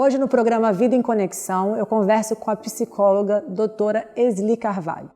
Hoje no programa Vida em Conexão eu converso com a psicóloga doutora Esli Carvalho.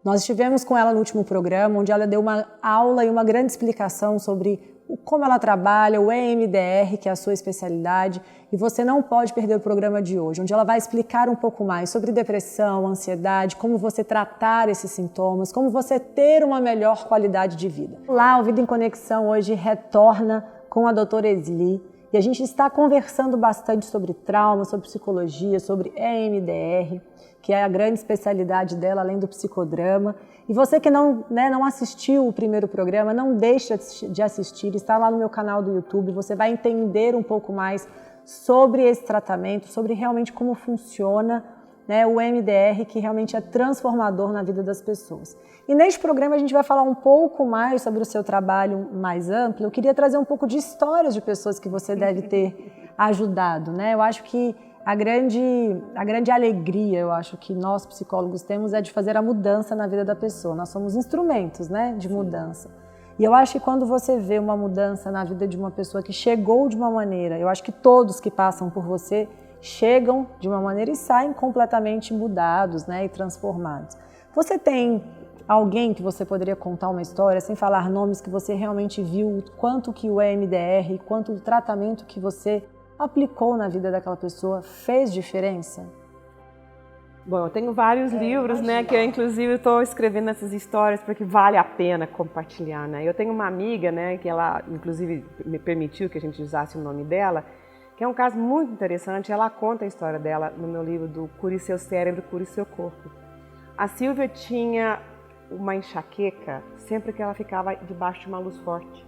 Nós estivemos com ela no último programa, onde ela deu uma aula e uma grande explicação sobre como ela trabalha, o EMDR, que é a sua especialidade, e você não pode perder o programa de hoje, onde ela vai explicar um pouco mais sobre depressão, ansiedade, como você tratar esses sintomas, como você ter uma melhor qualidade de vida. Lá, o Vida em Conexão hoje retorna com a doutora Esli, e a gente está conversando bastante sobre trauma, sobre psicologia, sobre EMDR, que é a grande especialidade dela, além do psicodrama. E você que não assistiu o primeiro programa, não deixe de assistir, está lá no meu canal do YouTube, você vai entender um pouco mais sobre esse tratamento, sobre realmente como funciona o EMDR, que realmente é transformador na vida das pessoas. E neste programa a gente vai falar um pouco mais sobre o seu trabalho mais amplo. Eu queria trazer um pouco de histórias de pessoas que você deve ter ajudado, Eu acho que a grande alegria, eu acho que nós psicólogos temos é de fazer a mudança na vida da pessoa. Nós somos instrumentos, de mudança. E eu acho que quando você vê uma mudança na vida de uma pessoa que chegou de uma maneira, eu acho que todos que passam por você chegam de uma maneira e saem completamente mudados, e transformados. Você tem alguém que você poderia contar uma história, sem falar nomes, que você realmente viu o quanto que o EMDR, quanto o tratamento que você aplicou na vida daquela pessoa fez diferença? Bom, eu tenho vários livros, que eu inclusive estou escrevendo essas histórias porque vale a pena compartilhar, Eu tenho uma amiga, que ela inclusive me permitiu que a gente usasse o nome dela, que é um caso muito interessante. Ela conta a história dela no meu livro do Cure Seu Cérebro, Cure Seu Corpo. A Silvia tinha uma enxaqueca sempre que ela ficava debaixo de uma luz forte.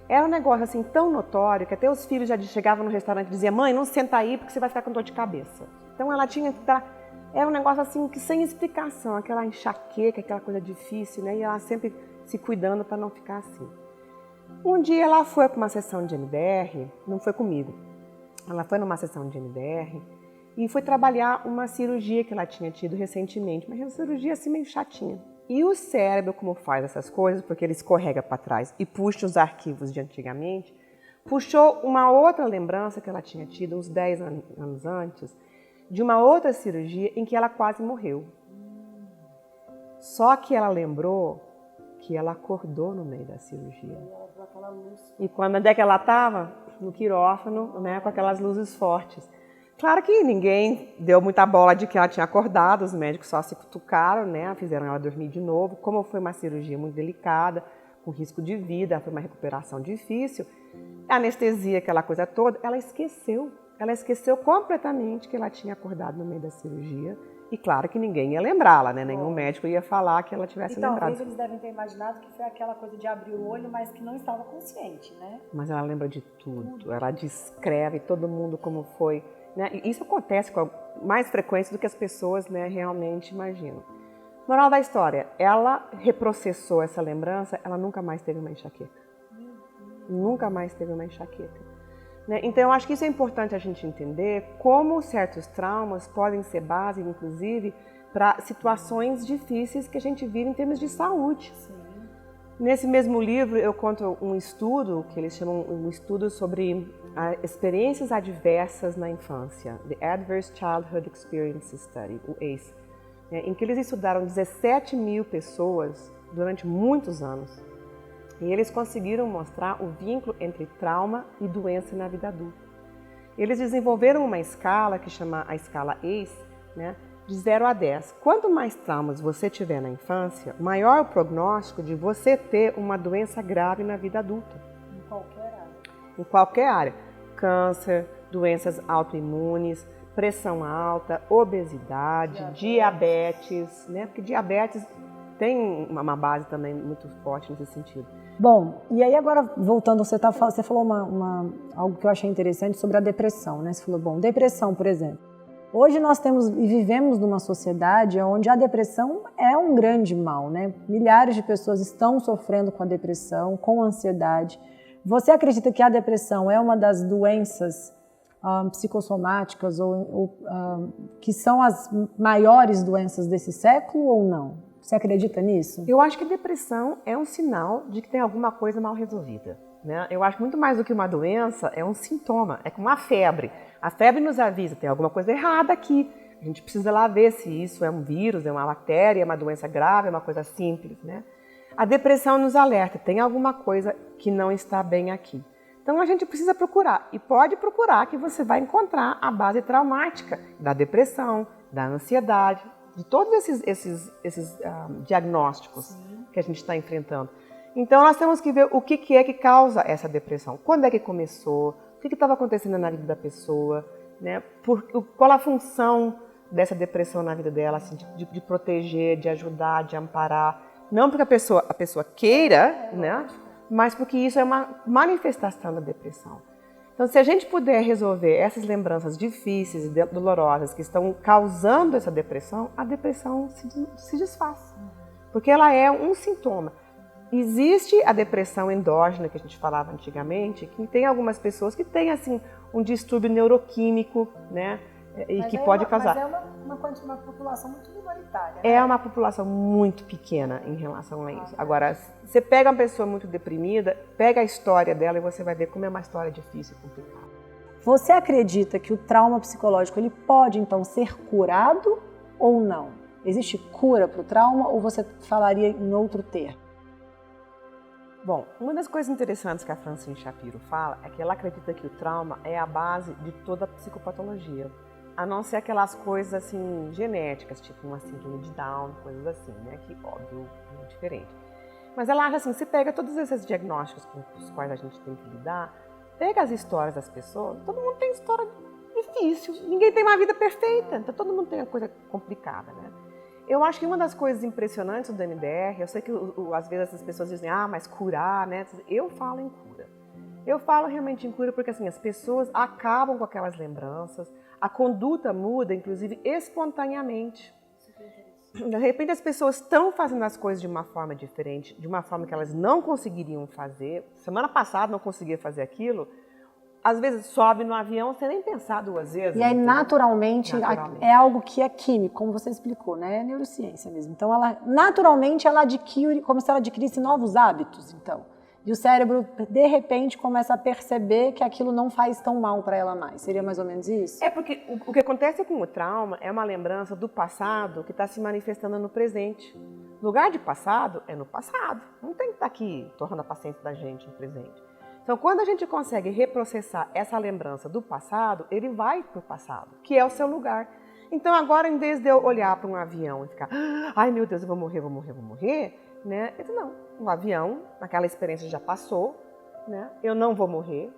Era um negócio assim tão notório que até os filhos já chegavam no restaurante e diziam: mãe, não senta aí porque você vai ficar com dor de cabeça. Então ela tinha que estar... Era um negócio assim que sem explicação, aquela enxaqueca, aquela coisa difícil, E ela sempre se cuidando para não ficar assim. Um dia ela foi para uma sessão de MDR, não foi comigo. Ela foi numa sessão de MDR e foi trabalhar uma cirurgia que ela tinha tido recentemente, mas uma cirurgia assim meio chatinha. E o cérebro, como faz essas coisas, porque ele escorrega para trás e puxa os arquivos de antigamente, puxou uma outra lembrança que ela tinha tido uns 10 anos antes, de uma outra cirurgia em que ela quase morreu. Só que ela lembrou que ela acordou no meio da cirurgia. E onde é que ela estava? No quirófano, com aquelas luzes fortes. Claro que ninguém deu muita bola de que ela tinha acordado, os médicos só se cutucaram, fizeram ela dormir de novo. Como foi uma cirurgia muito delicada, com risco de vida, foi uma recuperação difícil, a anestesia, aquela coisa toda, ela esqueceu completamente que ela tinha acordado no meio da cirurgia. E claro que ninguém ia lembrá-la, Nenhum médico ia falar que ela tivesse lembrado. Talvez eles devem ter imaginado que foi aquela coisa de abrir o olho, mas que não estava consciente, Mas ela lembra de tudo, ela descreve todo mundo como foi, E isso acontece com mais frequência do que as pessoas, realmente imaginam. Moral da história, ela reprocessou essa lembrança, ela nunca mais teve uma enxaqueca. Nunca mais teve uma enxaqueca. Então, eu acho que isso é importante a gente entender como certos traumas podem ser base, inclusive, para situações difíceis que a gente vive em termos de saúde. Sim. Nesse mesmo livro, eu conto um estudo, que eles chamam um estudo sobre experiências adversas na infância, The Adverse Childhood Experiences Study, o ACE, em que eles estudaram 17 mil pessoas durante muitos anos. E eles conseguiram mostrar o vínculo entre trauma e doença na vida adulta. Eles desenvolveram uma escala que chama a escala ACE, de 0 a 10. Quanto mais traumas você tiver na infância, maior o prognóstico de você ter uma doença grave na vida adulta. Em qualquer área. Em qualquer área. Câncer, doenças autoimunes, pressão alta, obesidade, diabetes, Porque diabetes tem uma base também muito forte nesse sentido. Bom, e aí agora voltando, você falou algo que eu achei interessante sobre a depressão, Você falou, bom, depressão, por exemplo. Hoje nós temos e vivemos numa sociedade onde a depressão é um grande mal, Milhares de pessoas estão sofrendo com a depressão, com ansiedade. Você acredita que a depressão é uma das doenças psicossomáticas que são as maiores doenças desse século ou não? Você acredita nisso? Eu acho que depressão é um sinal de que tem alguma coisa mal resolvida. né? Eu acho que muito mais do que uma doença, é um sintoma, é como uma febre. A febre nos avisa, tem alguma coisa errada aqui. A gente precisa lá ver se isso é um vírus, é uma bactéria, é uma doença grave, é uma coisa simples, né? A depressão nos alerta, tem alguma coisa que não está bem aqui. Então a gente precisa procurar, e pode procurar que você vai encontrar a base traumática da depressão, da ansiedade, de todos esses diagnósticos que a gente está enfrentando. Então nós temos que ver o que é que causa essa depressão, quando é que começou, o que estava acontecendo na vida da pessoa, né? Qual a função dessa depressão na vida dela, assim, de proteger, de ajudar, de amparar. Não porque a pessoa queira, né? Mas porque isso é uma manifestação da depressão. Então, se a gente puder resolver essas lembranças difíceis e dolorosas que estão causando essa depressão, a depressão se desfaz. Porque ela é um sintoma. Existe a depressão endógena, que a gente falava antigamente, que tem algumas pessoas que têm, assim, um distúrbio neuroquímico, né? E que pode causar. Mas é uma população muito minoritária, né? É uma população muito pequena em relação a isso. Agora, você pega uma pessoa muito deprimida, pega a história dela e você vai ver como é uma história difícil e complicada. Você acredita que o trauma psicológico ele pode, então, ser curado ou não? Existe cura para o trauma ou você falaria em outro termo? Bom, uma das coisas interessantes que a Francine Shapiro fala é que ela acredita que o trauma é a base de toda a psicopatologia. A não ser aquelas coisas assim genéticas, tipo uma síndrome de Down, coisas assim, né? Que, óbvio, é diferente. Mas ela acha assim, se pega todos esses diagnósticos com os quais a gente tem que lidar, pega as histórias das pessoas, todo mundo tem história difícil, ninguém tem uma vida perfeita, então todo mundo tem uma coisa complicada, né? Eu acho que uma das coisas impressionantes do MDR, eu sei que às vezes as pessoas dizem, mas curar, né? Eu falo em cura. Eu falo realmente em cura porque assim, as pessoas acabam com aquelas lembranças, a conduta muda, inclusive, espontaneamente. De repente as pessoas estão fazendo as coisas de uma forma diferente, de uma forma que elas não conseguiriam fazer. Semana passada não conseguia fazer aquilo. Às vezes sobe no avião sem nem pensar duas vezes. E aí, naturalmente, é algo que é químico, como você explicou, né? É neurociência mesmo. Então, naturalmente, ela adquire, como se ela adquirisse novos hábitos, então. E o cérebro, de repente, começa a perceber que aquilo não faz tão mal para ela mais. Seria mais ou menos isso? É porque o que acontece com o trauma é uma lembrança do passado que está se manifestando no presente. O lugar de passado é no passado. Não tem que estar aqui torrando a paciência da gente no presente. Então, quando a gente consegue reprocessar essa lembrança do passado, ele vai para o passado, que é o seu lugar. Então, agora, em vez de eu olhar para um avião e ficar, ai meu Deus, eu vou morrer, né? Eu digo, não, o avião, aquela experiência já passou, né? Eu não vou morrer.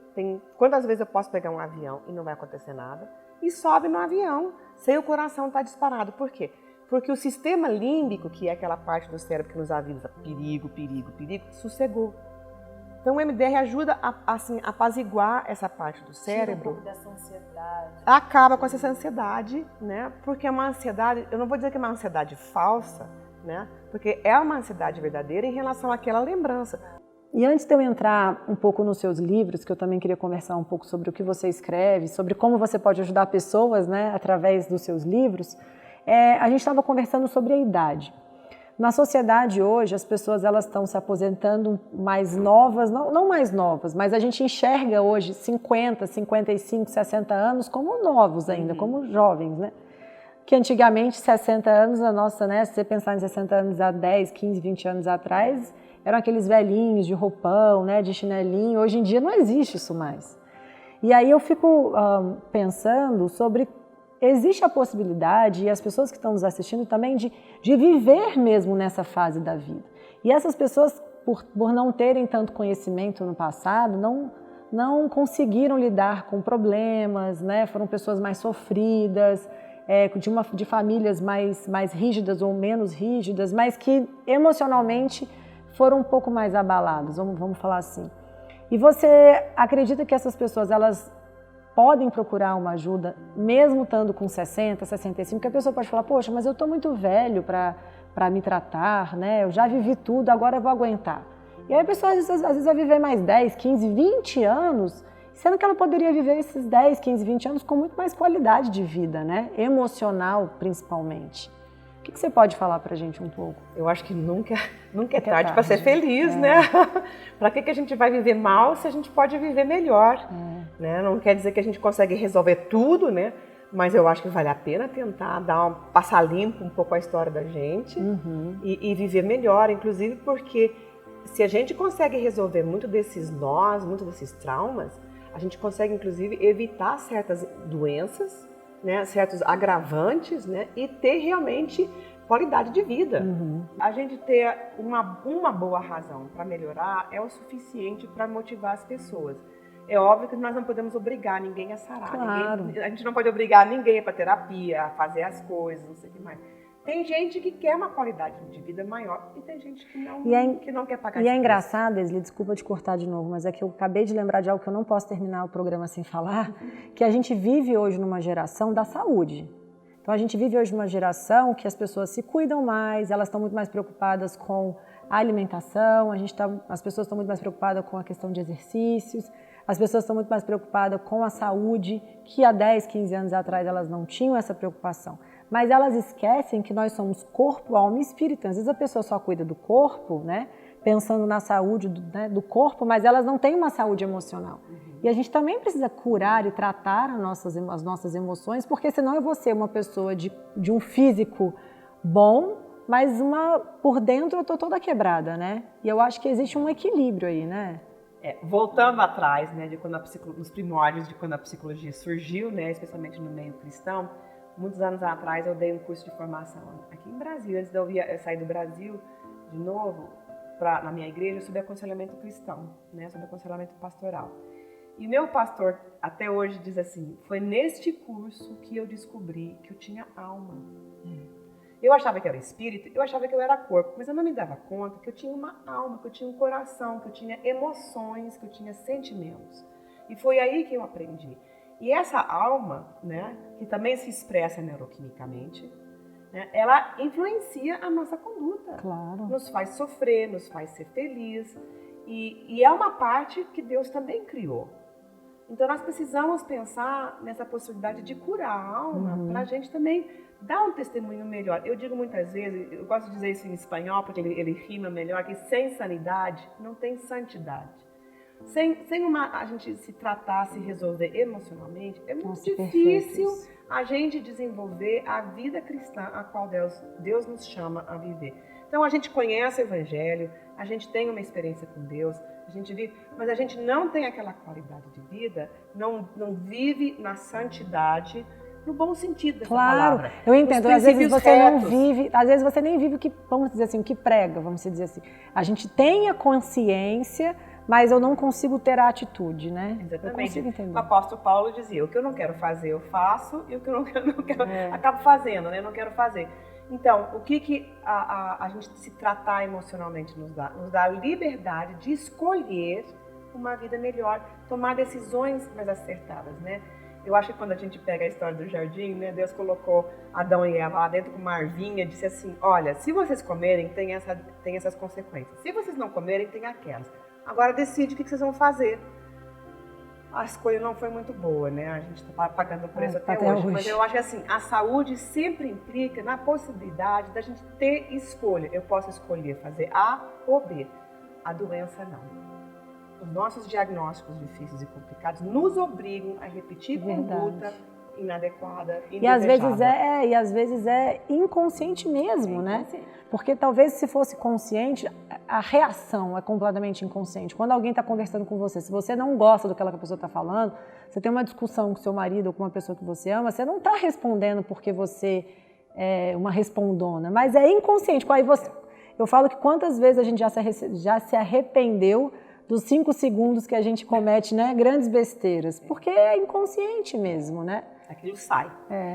Quantas vezes eu posso pegar um avião e não vai acontecer nada? E sobe no avião, sem o coração estar disparado. Por quê? Porque o sistema límbico, que é aquela parte do cérebro que nos avisa perigo, perigo, perigo, sossegou. Então o MDR ajuda a assim, apaziguar essa parte do cérebro. Tira um pouco dessa ansiedade. Acaba com essa ansiedade, né? Porque é uma ansiedade, eu não vou dizer que é uma ansiedade falsa, né? Porque é uma ansiedade verdadeira em relação àquela lembrança. E antes de eu entrar um pouco nos seus livros, que eu também queria conversar um pouco sobre o que você escreve, sobre como você pode ajudar pessoas, né, através dos seus livros, a gente estava conversando sobre a idade. Na sociedade hoje, as pessoas elas estão se aposentando mais novas, não mais novas, mas a gente enxerga hoje 50, 55, 60 anos como novos ainda, como jovens, né? Que antigamente, 60 anos, a nossa, né, se você pensar em 60 anos há 10, 15, 20 anos atrás, eram aqueles velhinhos de roupão, né, de chinelinho. Hoje em dia não existe isso mais. E aí eu fico pensando sobre... Existe a possibilidade, e as pessoas que estão nos assistindo também, de viver mesmo nessa fase da vida. E essas pessoas, por não terem tanto conhecimento no passado, não conseguiram lidar com problemas, né? Foram pessoas mais sofridas, de famílias mais rígidas ou menos rígidas, mas que emocionalmente foram um pouco mais abaladas, vamos falar assim. E você acredita que essas pessoas, elas podem procurar uma ajuda, mesmo estando com 60, 65, que a pessoa pode falar, poxa, mas eu estou muito velho para me tratar, né? Eu já vivi tudo, agora eu vou aguentar. E aí a pessoa às vezes vai viver mais 10, 15, 20 anos, sendo que ela poderia viver esses 10, 15, 20 anos com muito mais qualidade de vida, né? Emocional, principalmente. O que você pode falar pra gente um pouco? Eu acho que nunca é tarde para ser feliz, né? Para que a gente vai viver mal se a gente pode viver melhor? Né? Não quer dizer que a gente consegue resolver tudo, né? Mas eu acho que vale a pena tentar passar limpo um pouco a história da gente e viver melhor, inclusive porque se a gente consegue resolver muito desses nós, muito desses traumas, a gente consegue inclusive evitar certas doenças, né, certos agravantes, né, e ter realmente qualidade de vida. A gente ter uma boa razão para melhorar é o suficiente para motivar as pessoas. É óbvio que nós não podemos obrigar ninguém a sarar. Claro. A gente não pode obrigar ninguém para terapia, a fazer as coisas, não sei o que mais. Tem gente que quer uma qualidade de vida maior e tem gente que não quer pagar. E é engraçado, Esli, desculpa te cortar de novo, mas é que eu acabei de lembrar de algo que eu não posso terminar o programa sem falar, que a gente vive hoje numa geração da saúde. Então a gente vive hoje numa geração que as pessoas se cuidam mais, elas estão muito mais preocupadas com a alimentação, as pessoas estão muito mais preocupadas com a questão de exercícios, as pessoas estão muito mais preocupadas com a saúde, que há 10, 15 anos atrás elas não tinham essa preocupação. Mas elas esquecem que nós somos corpo, alma e espírito. Às vezes a pessoa só cuida do corpo, né, pensando na saúde do corpo, mas elas não têm uma saúde emocional. E a gente também precisa curar e tratar as nossas emoções, porque senão eu vou ser uma pessoa de um físico bom, mas por dentro eu estou toda quebrada, né? E eu acho que existe um equilíbrio aí, né? Voltando atrás, né, nos primórdios de quando a psicologia surgiu, né, especialmente no meio cristão, muitos anos atrás eu dei um curso de formação aqui em Brasília, antes de eu sair do Brasil de novo, na minha igreja, sobre aconselhamento cristão, né, sobre aconselhamento pastoral. E meu pastor até hoje diz assim, foi neste curso que eu descobri que eu tinha alma. Eu achava que era espírito, eu achava que eu era corpo, mas eu não me dava conta que eu tinha uma alma, que eu tinha um coração, que eu tinha emoções, que eu tinha sentimentos. E foi aí que eu aprendi. E essa alma, né, que também se expressa neuroquimicamente, né, ela influencia a nossa conduta. Claro. Nos faz sofrer, nos faz ser feliz. E é uma parte que Deus também criou. Então nós precisamos pensar nessa possibilidade de curar a alma para a gente também dar um testemunho melhor. Eu digo muitas vezes, eu gosto de dizer isso em espanhol porque ele rima melhor, que sem sanidade não tem santidade. Sem a gente se tratar, se resolver emocionalmente, é muito difícil a gente desenvolver a vida cristã a qual Deus nos chama a viver. Então a gente conhece o Evangelho, a gente tem uma experiência com Deus, a gente vive, mas a gente não tem aquela qualidade de vida, não vive na santidade, no bom sentido dessa palavra. Eu entendo. Às vezes você não vive, às vezes você nem vive o que, vamos dizer assim, o que prega, vamos dizer assim. A gente tem a consciência, mas eu não consigo ter a atitude, né? Exatamente. Eu consigo entender. O apóstolo Paulo dizia, o que eu não quero fazer eu faço, e o que eu não quero acabo fazendo, né? Eu não quero fazer. Então, o que a gente se tratar emocionalmente nos dá? Nos dá a liberdade de escolher uma vida melhor, tomar decisões mais acertadas, né? Eu acho que quando a gente pega a história do jardim, né, Deus colocou Adão e Eva lá dentro com uma arvinha e disse assim, olha, se vocês comerem, tem essas consequências. Se vocês não comerem, tem aquelas. Agora decide o que vocês vão fazer. A escolha não foi muito boa, né? A gente está pagando o preço até hoje. Mas eu acho que assim, a saúde sempre implica na possibilidade da gente ter escolha. Eu posso escolher fazer A ou B. A doença não. Os nossos diagnósticos difíceis e complicados nos obrigam a repetir conduta inadequada, indesejada. E às vezes é inconsciente mesmo, né? Porque talvez se fosse consciente, a reação é completamente inconsciente. Quando alguém está conversando com você, se você não gosta do que aquela pessoa está falando, você tem uma discussão com seu marido ou com uma pessoa que você ama, você não está respondendo porque você é uma respondona, mas é inconsciente. Eu falo que quantas vezes a gente já se arrependeu dos 5 segundos que a gente comete, né, grandes besteiras, porque é inconsciente mesmo, né? Aquilo sai.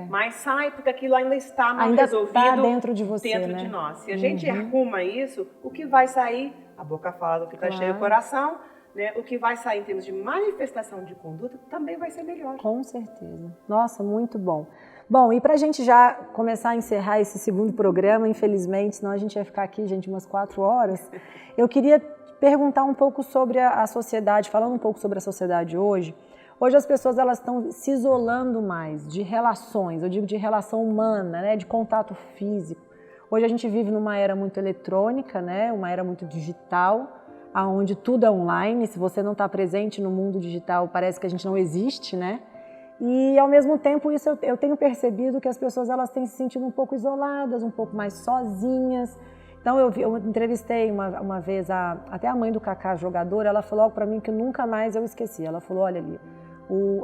Mas sai porque aquilo ainda está mal resolvido tá dentro de você, dentro né? de nós. Se a gente arruma isso, o que vai sair, a boca fala do que está cheio o coração, né? O que vai sair em termos de manifestação de conduta também vai ser melhor. Com certeza. Nossa, muito bom. Bom, e para a gente já começar a encerrar esse segundo programa, infelizmente, senão a gente ia ficar aqui, gente, umas 4 horas, eu queria perguntar um pouco sobre a sociedade, falando um pouco sobre a sociedade hoje. Hoje as pessoas elas estão se isolando mais de relações, eu digo de relação humana, né, de contato físico. Hoje a gente vive numa era muito eletrônica, né? Uma era muito digital, onde tudo é online. Se você não está presente no mundo digital, parece que a gente não existe, né? E, ao mesmo tempo, isso eu tenho percebido que as pessoas elas têm se sentido um pouco isoladas, um pouco mais sozinhas. Então, eu entrevistei uma vez até a mãe do Kaká, jogadora, ela falou algo para mim que nunca mais eu esqueci. Ela falou, olha ali,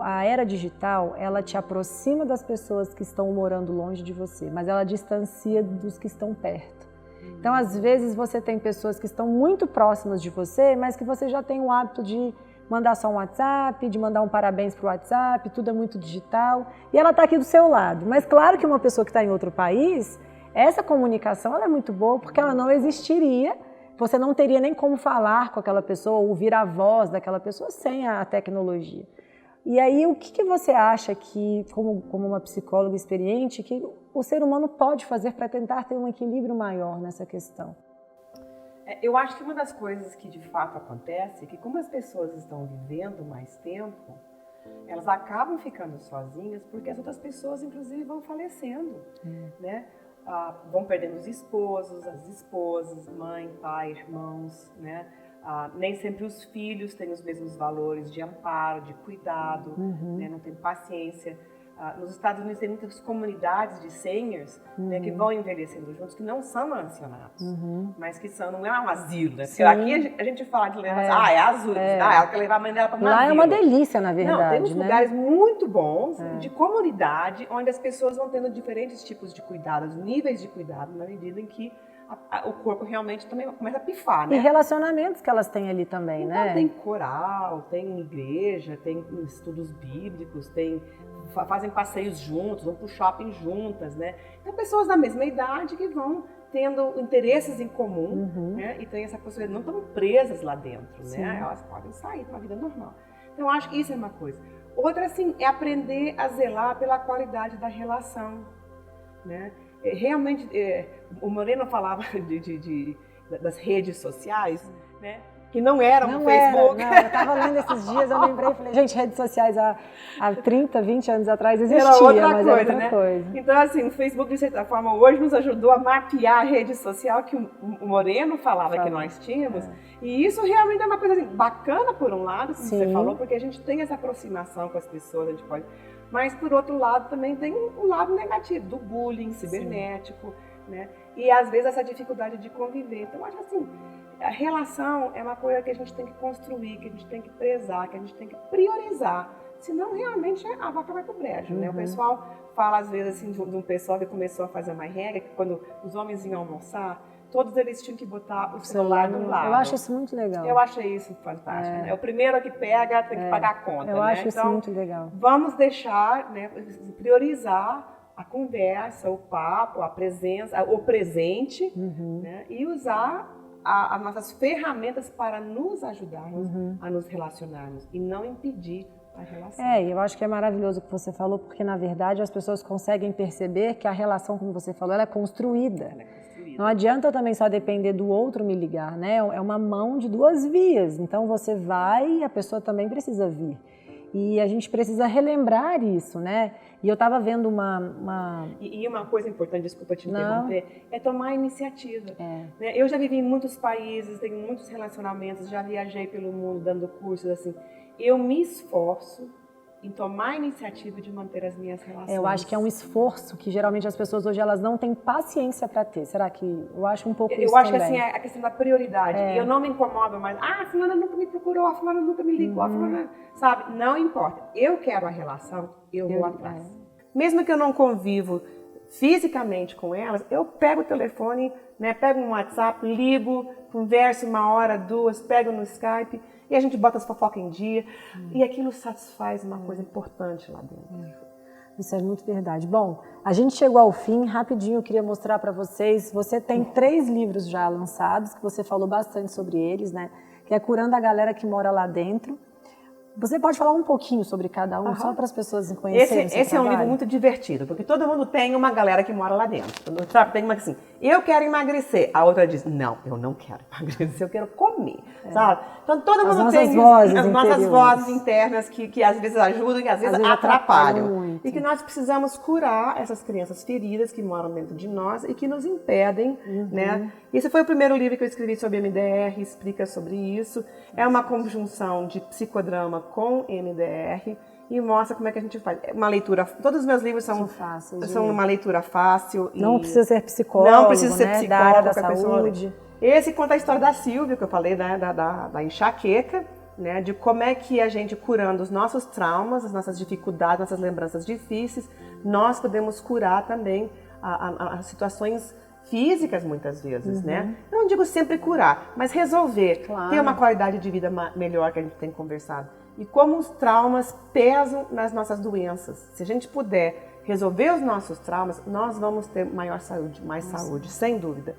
a era digital, ela te aproxima das pessoas que estão morando longe de você, mas ela distancia dos que estão perto. Então, às vezes, você tem pessoas que estão muito próximas de você, mas que você já tem o hábito de mandar só um WhatsApp, de mandar um parabéns para o WhatsApp, tudo é muito digital, e ela está aqui do seu lado. Mas claro que uma pessoa que está em outro país, essa comunicação ela é muito boa, porque ela não existiria, você não teria nem como falar com aquela pessoa, ouvir a voz daquela pessoa sem a tecnologia. E aí, o que você acha que, como uma psicóloga experiente, que o ser humano pode fazer para tentar ter um equilíbrio maior nessa questão? Eu acho que uma das coisas que de fato acontece é que como as pessoas estão vivendo mais tempo, elas acabam ficando sozinhas porque as outras pessoas, inclusive, vão falecendo, né? Vão perdendo os esposos, as esposas, mãe, pai, irmãos, né? Nem sempre os filhos têm os mesmos valores de amparo, de cuidado, né? Não tem paciência. Nos Estados Unidos tem muitas comunidades de seniors, né, que vão envelhecendo juntos, que não são mansionatos, mas que não é um asilo, né? Porque aqui a gente fala de levar, é asilo, ela quer levar a mãe dela para um asilo. Lá é uma delícia, na verdade. Não, tem uns lugares muito bons, de comunidade, onde as pessoas vão tendo diferentes tipos de cuidados, níveis de cuidado, na medida em que o corpo realmente também começa a pifar, né? E relacionamentos que elas têm ali também, então, né? Tem coral, tem igreja, tem estudos bíblicos, fazem passeios juntos, vão pro shopping juntas, né? Então, pessoas da mesma idade que vão tendo interesses em comum, né? E tem essa possibilidade, não estão presas lá dentro, né? Elas podem sair para a vida normal. Então, eu acho que isso é uma coisa. Outra, assim, é aprender a zelar pela qualidade da relação, né? Realmente, o Moreno falava das redes sociais, né? Que não eram o Facebook. Não, eu estava lendo esses dias, eu lembrei e falei, gente, redes sociais há 30, 20 anos atrás existia, era outra mas coisa, era outra né? coisa. Então, assim, o Facebook, de certa forma, hoje nos ajudou a mapear a rede social que o Moreno falava que nós tínhamos. E isso realmente é uma coisa assim, bacana, por um lado, como você falou, porque a gente tem essa aproximação com as pessoas, a gente pode... Mas, por outro lado, também tem um lado negativo, do bullying cibernético, né? E, às vezes, essa dificuldade de conviver. Então, eu acho assim, a relação é uma coisa que a gente tem que construir, que a gente tem que prezar, que a gente tem que priorizar. Senão, realmente, a vaca vai pro brejo, né? O pessoal fala, às vezes, assim, de um pessoal que começou a fazer uma regra, que quando os homens iam almoçar, todos eles tinham que botar o celular do lado. Eu acho isso muito legal. Eu achei isso fantástico. Né? O primeiro que pega tem que pagar a conta. Eu acho isso muito legal. Vamos deixar, né, priorizar a conversa, o papo, a presença, o presente, né, e usar as nossas ferramentas para nos ajudarmos a nos relacionarmos e não impedir a relação. Eu acho que é maravilhoso o que você falou, porque, na verdade, as pessoas conseguem perceber que a relação, como você falou, ela é construída. Não adianta também só depender do outro me ligar, né? É uma mão de duas vias. Então, você vai e a pessoa também precisa vir. E a gente precisa relembrar isso, né? E eu estava vendo E uma coisa importante, desculpa te interromper, é tomar a iniciativa. Né? Eu já vivi em muitos países, tenho muitos relacionamentos, já viajei pelo mundo dando cursos, assim. Eu me esforço em tomar a iniciativa de manter as minhas relações. Eu acho que é um esforço que geralmente as pessoas hoje elas não têm paciência para ter. Será que eu acho um pouco isso também? Eu acho que assim, é a questão da prioridade. E eu não me incomodo mais. A fulana nunca me procurou, a fulana nunca me ligou, a fulana... Sabe? Não importa. Eu quero a relação, eu vou atrás. Mesmo que eu não convivo fisicamente com elas, eu pego o telefone, né, pego um WhatsApp, ligo, converso 1 hora, 2, pego no Skype e a gente bota as fofocas em dia e aquilo satisfaz uma coisa importante lá dentro. Isso é muito verdade. Bom, a gente chegou ao fim, rapidinho eu queria mostrar para vocês, você tem 3 livros já lançados, que você falou bastante sobre eles, né? Que é Curando a Galera que Mora Lá Dentro, Você pode falar um pouquinho sobre cada um, só para as pessoas conhecerem Esse é um livro muito divertido, porque todo mundo tem uma galera que mora lá dentro. Sabe? Tem uma assim, eu quero emagrecer. A outra diz, não, eu não quero emagrecer, eu quero comer. Sabe? Então todo mundo tem as nossas vozes internas que às vezes ajudam e às vezes atrapalham. E que nós precisamos curar essas crianças feridas que moram dentro de nós e que nos impedem, né? Esse foi o primeiro livro que eu escrevi sobre MDR, explica sobre isso. É uma conjunção de psicodrama com MDR e mostra como é que a gente faz. Uma leitura, todos os meus livros são uma leitura fácil. Não precisa ser psicólogo, não precisa ser psicólogo, da área da saúde. Esse conta a história da Silvia, que eu falei, né, da enxaqueca, né, de como é que a gente, curando os nossos traumas, as nossas dificuldades, nossas lembranças difíceis, nós podemos curar também as situações físicas muitas vezes, né? Eu não digo sempre curar, mas resolver, ter uma qualidade de vida melhor, que a gente tem conversado. E como os traumas pesam nas nossas doenças. Se a gente puder resolver os nossos traumas, nós vamos ter maior saúde, mais saúde, sem dúvida.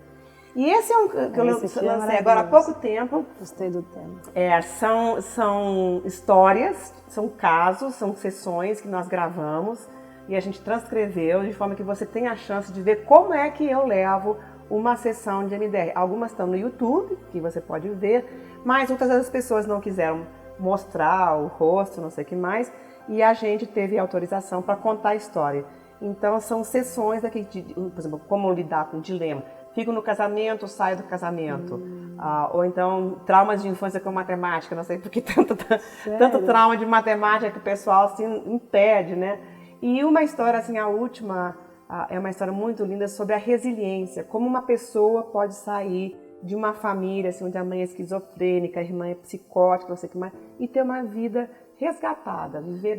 E esse é um que eu lancei agora há pouco tempo. Gostei do tema. São histórias, são casos, são sessões que nós gravamos e a gente transcreveu de forma que você tenha a chance de ver como é que eu levo uma sessão de MDR. Algumas estão no YouTube, que você pode ver, mas outras das pessoas não quiseram mostrar o rosto, não sei o que mais, e a gente teve autorização para contar a história. Então são sessões aqui, por exemplo, como lidar com dilema. Fico no casamento, saio do casamento. Ou então, traumas de infância com matemática, não sei por que tanto trauma de matemática que o pessoal assim, impede, né? E uma história, assim, a última, é uma história muito linda sobre a resiliência. Como uma pessoa pode sair de uma família, assim, onde a mãe é esquizofrênica, a irmã é psicótica, não sei o que mais, e ter uma vida resgatada, viver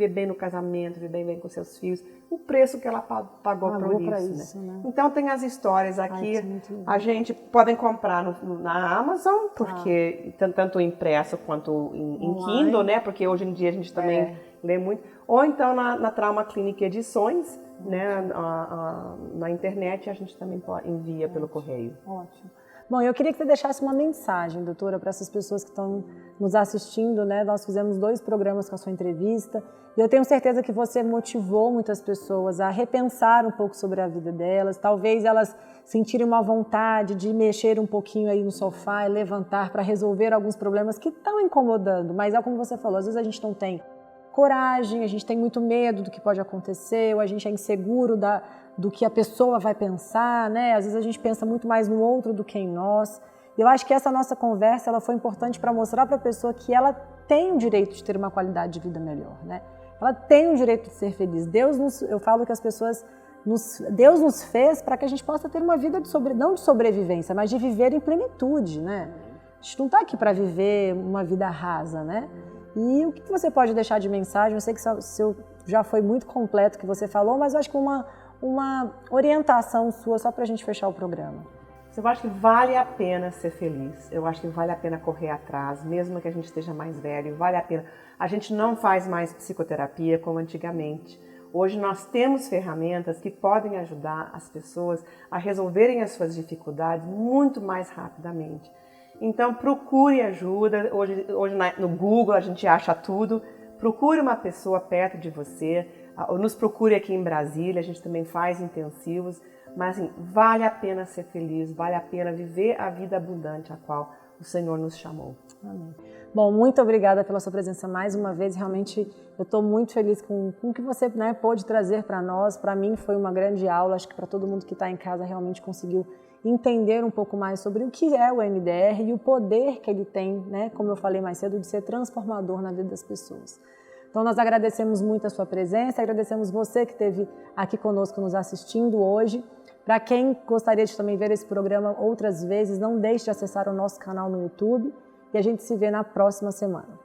bem no casamento, viver bem com seus filhos, o preço que ela pagou por isso, né? Então tem as histórias aqui, a gente podem comprar na Amazon, porque tanto impresso quanto em Kindle, né? Porque hoje em dia a gente também lê muito, ou então na Trauma Clinic Edições, né? Na internet a gente também envia pelo correio. Ótimo. Bom, eu queria que você deixasse uma mensagem, doutora, para essas pessoas que estão nos assistindo, né? Nós fizemos 2 programas com a sua entrevista e eu tenho certeza que você motivou muitas pessoas a repensar um pouco sobre a vida delas, talvez elas sentirem uma vontade de mexer um pouquinho aí no sofá e levantar para resolver alguns problemas que estão incomodando, mas é como você falou, às vezes a gente não tem coragem, a gente tem muito medo do que pode acontecer, ou a gente é inseguro do que a pessoa vai pensar, né? Às vezes a gente pensa muito mais no outro do que em nós. E eu acho que essa nossa conversa ela foi importante para mostrar para a pessoa que ela tem o direito de ter uma qualidade de vida melhor, né? Ela tem o direito de ser feliz. Eu falo que as pessoas, Deus nos fez para que a gente possa ter uma vida não de sobrevivência, mas de viver em plenitude, né? A gente não está aqui para viver uma vida rasa, né? E o que você pode deixar de mensagem? Eu sei que já foi muito completo o que você falou, mas eu acho que uma orientação sua só para a gente fechar o programa. Eu acho que vale a pena ser feliz, eu acho que vale a pena correr atrás, mesmo que a gente esteja mais velho, vale a pena. A gente não faz mais psicoterapia como antigamente. Hoje nós temos ferramentas que podem ajudar as pessoas a resolverem as suas dificuldades muito mais rapidamente. Então procure ajuda, hoje no Google a gente acha tudo, procure uma pessoa perto de você, ou nos procure aqui em Brasília, a gente também faz intensivos, mas assim, vale a pena ser feliz, vale a pena viver a vida abundante a qual o Senhor nos chamou. Amém. Bom, muito obrigada pela sua presença mais uma vez, realmente eu estou muito feliz com o que você pôde trazer para nós, para mim foi uma grande aula, acho que para todo mundo que está em casa realmente conseguiu entender um pouco mais sobre o que é o MDR e o poder que ele tem, né, como eu falei mais cedo, de ser transformador na vida das pessoas. Então nós agradecemos muito a sua presença, agradecemos você que esteve aqui conosco nos assistindo hoje. Para quem gostaria de também ver esse programa outras vezes, não deixe de acessar o nosso canal no YouTube e a gente se vê na próxima semana.